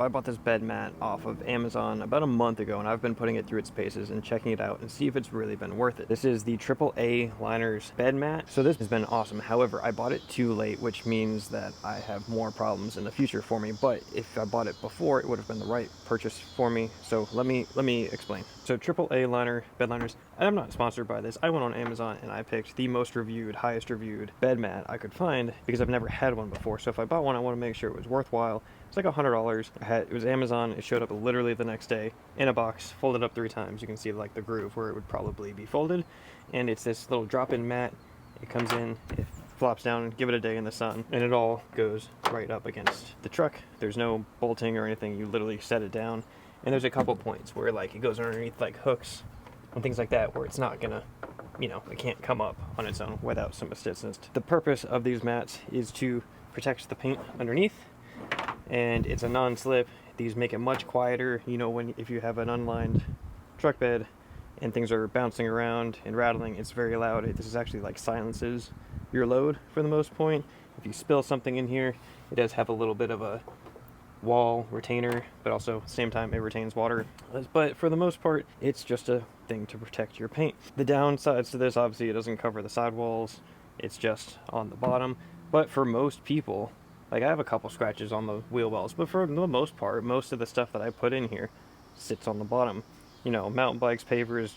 I bought this bed mat off of Amazon about a month ago, and I've been putting it through its paces and checking it out and see if it's really been worth it. This is the AAA Liners bed mat, so this has been awesome. However, I bought it too late, which means that I have more problems in the future for me, but if I bought it before, it would have been the right purchase for me. So let me explain. So AAA Liner bed liners, and I'm not sponsored by this. I went on Amazon and I picked the most reviewed, highest reviewed bed mat I could find because I've never had one before. So if I bought one, I want to make sure it was worthwhile. It's like $100. It was Amazon. It showed up literally the next day in a box, folded up 3 times. You can see like the groove where it would probably be folded, and it's this little drop-in mat. It comes in, it flops down, give it a day in the sun, and it all goes right up against the truck. There's no bolting or anything. You literally set it down, and there's a couple points where like it goes underneath like hooks and things like that where it's not gonna, it can't come up on its own without some assistance. The purpose of these mats is to protect the paint underneath, and it's a non-slip. These make it much quieter, if you have an unlined truck bed and things are bouncing around and rattling, it's very loud. This is actually like silences your load for the most point. If you spill something in here, it does have a little bit of a wall retainer, but also at the same time it retains water. But for the most part, it's just a thing to protect your paint. The downsides to this, obviously, it doesn't cover the sidewalls. It's just on the bottom. But for most people, like I have a couple scratches on the wheel wells, but for the most part, most of the stuff that I put in here sits on the bottom. Mountain bikes, pavers,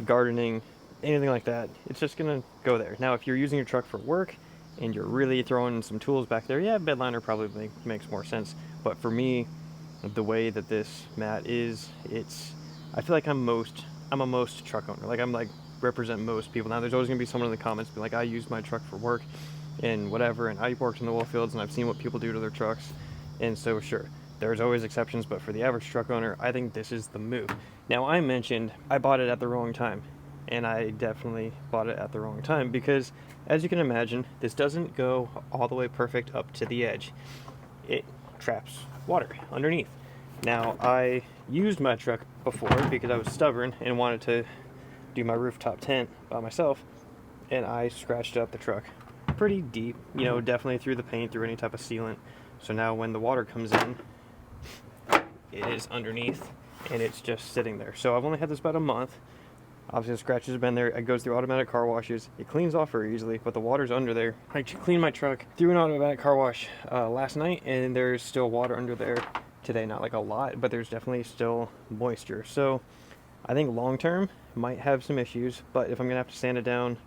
gardening, anything like that, it's just gonna go there. Now, if you're using your truck for work and you're really throwing some tools back there, yeah, bed liner probably makes more sense. But for me, the way that this mat is, I feel like I'm a most truck owner. Like I'm represent most people. Now, there's always gonna be someone in the comments be like, I use my truck for work and whatever, and I worked in the oil fields and I've seen what people do to their trucks, and so sure, there's always exceptions, but for the average truck owner, I think this is the move. Now, I mentioned I bought it at the wrong time, and I definitely bought it at the wrong time because, as you can imagine, this doesn't go all the way perfect up to the edge. It traps water underneath. Now, I used my truck before because I was stubborn and wanted to do my rooftop tent by myself, and I scratched up the truck pretty deep, definitely through the paint, through any type of sealant. So now when the water comes in, it is underneath and it's just sitting there. So I've only had this about a month. Obviously the scratches have been there. It goes through automatic car washes. It cleans off very easily, but the water's under there. I cleaned my truck through an automatic car wash last night, and there's still water under there today. Not like a lot, but there's definitely still moisture. So I think long term might have some issues, but if I'm gonna have to sand it down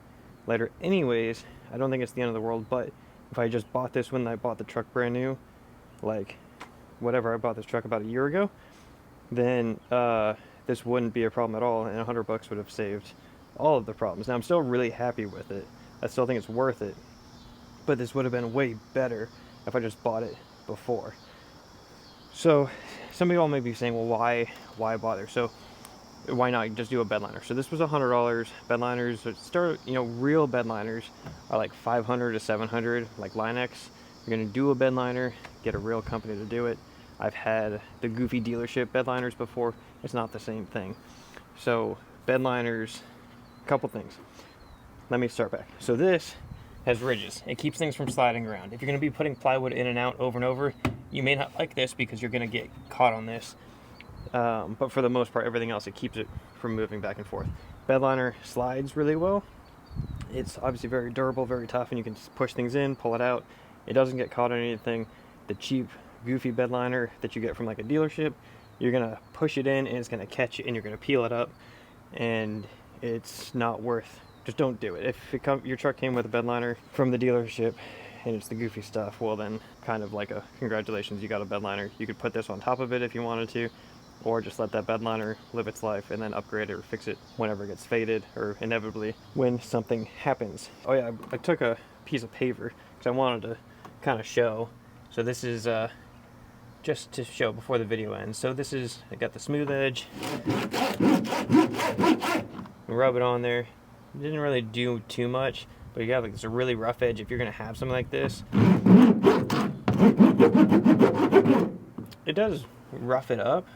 later anyways, I don't think it's the end of the world. But if I just bought this when I bought the truck brand new, like whatever, I bought this truck about a year ago, then this wouldn't be a problem at all, and $100 would have saved all of the problems. Now, I'm still really happy with it. I still think it's worth it, but this would have been way better if I just bought it before. So some of y'all may be saying, well, why bother? So why not just do a bed liner? So this was $100. Bed liners start, real bed liners are like $500 to $700, like Linex. You're gonna do a bed liner, get a real company to do it. I've had the goofy dealership bed liners before. It's not the same thing. So bed liners, a couple things. Let me start back. So this has ridges. It keeps things from sliding around. If you're gonna be putting plywood in and out over and over, you may not like this because you're gonna get caught on this. But for the most part, everything else, it keeps it from moving back and forth. Bed liner slides really well. It's obviously very durable, very tough, and you can just push things in, pull it out. It doesn't get caught on anything. The cheap, goofy bed liner that you get from like a dealership, you're gonna push it in and it's gonna catch it and you're gonna peel it up, and it's not worth. Just don't do it. If your truck came with a bed liner from the dealership and it's the goofy stuff, well then, kind of like a congratulations, you got a bed liner. You could put this on top of it if you wanted to, or just let that bed liner live its life and then upgrade it or fix it whenever it gets faded, or inevitably when something happens. Oh yeah, I took a piece of paver because I wanted to kind of show. So this is just to show before the video ends. So this is, I got the smooth edge, rub it on there. It didn't really do too much, but you got like this a really rough edge. If you're gonna have something like this, it does rough it up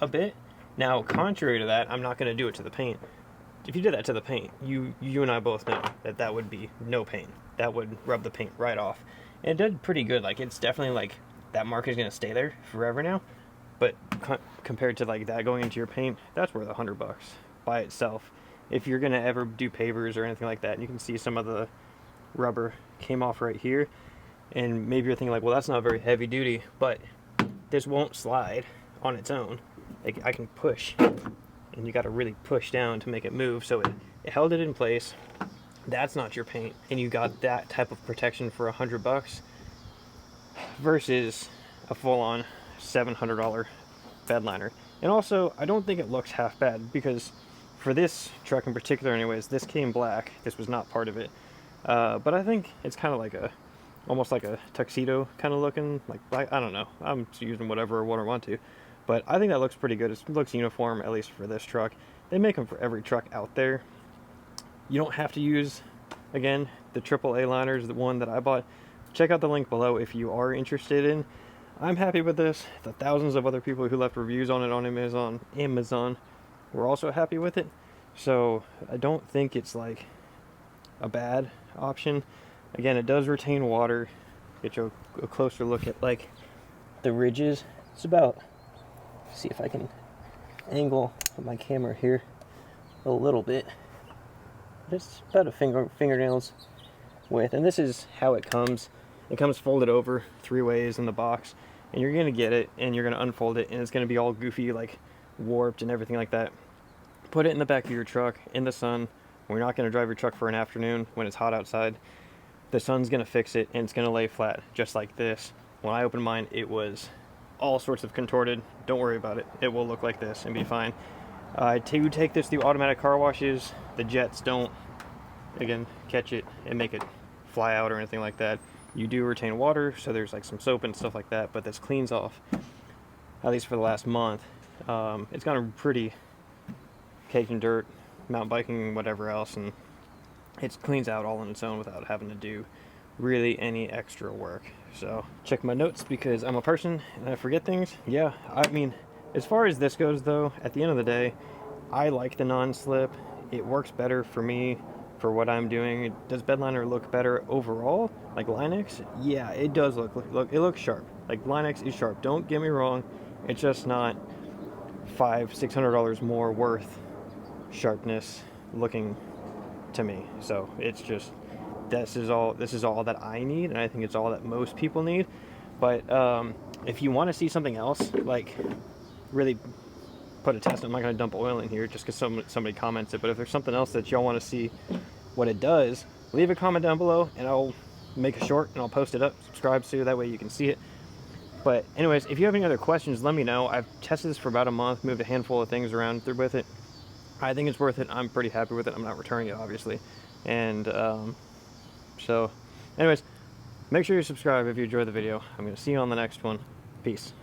a bit. Now, contrary to that, I'm not going to do it to the paint. If you did that to the paint, you and I both know that would be no paint. That would rub the paint right off. And it did pretty good. Like, it's definitely like that mark is going to stay there forever now. But compared to like that going into your paint, that's worth $100 by itself. If you're going to ever do pavers or anything like that, and you can see some of the rubber came off right here, and maybe you're thinking like, well, that's not very heavy duty, but this won't slide on its own. Like, I can push, and you got to really push down to make it move. So it held it in place. That's not your paint, and you got that type of protection for $100 versus a full-on $700 bed liner. And also, I don't think it looks half bad, because for this truck in particular anyways, this came black. This was not part of it. But I think it's kind of like almost like a tuxedo kind of looking, like black. I don't know. I'm just using whatever I want to. But I think that looks pretty good. It looks uniform, at least for this truck. They make them for every truck out there. You don't have to use, again, the AAA liners, the one that I bought. Check out the link below if you are interested in. I'm happy with this. The thousands of other people who left reviews on it on Amazon were also happy with it. So I don't think it's like a bad option. Again, it does retain water. Get you a closer look at like the ridges. It's about, see if I can angle my camera here a little bit. It's about a fingernail's width, and this is how it comes. It comes folded over 3 ways in the box, and you're gonna get it, and you're gonna unfold it, and it's gonna be all goofy, like warped and everything like that. Put it in the back of your truck in the sun. When you're not gonna drive your truck for an afternoon when it's hot outside. The sun's gonna fix it, and it's gonna lay flat just like this. When I opened mine, it was all sorts of contorted. Don't worry about it. It will look like this and be fine. I do take this through automatic car washes. The jets don't, again, catch it and make it fly out or anything like that. You do retain water, so there's like some soap and stuff like that, but this cleans off, at least for the last month. It's gotten pretty caked in dirt, mountain biking, whatever else, and it cleans out all on its own without having to do really any extra work. So check my notes, because I'm a person and I forget things. Yeah, I mean, as far as this goes though, at the end of the day, I like the non-slip. It works better for me for what I'm doing. Does bedliner look better overall, like Line-X? Yeah, it does look it looks sharp. Like Line-X is sharp, don't get me wrong. It's just not $500-600 more worth sharpness looking to me. So it's just, this is all that I need, and I think it's all that most people need. But if you want to see something else, like really put a test, I'm not going to dump oil in here just because somebody comments it, but if there's something else that y'all want to see what it does, leave a comment down below and I'll make a short and I'll post it up. Subscribe to that way you can see it. But anyways, if you have any other questions, let me know. I've tested this for about a month, moved a handful of things around through with it. I think it's worth it. I'm pretty happy with it. I'm not returning it, obviously. And so anyways, make sure you subscribe if you enjoyed the video. I'm going to see you on the next one. Peace.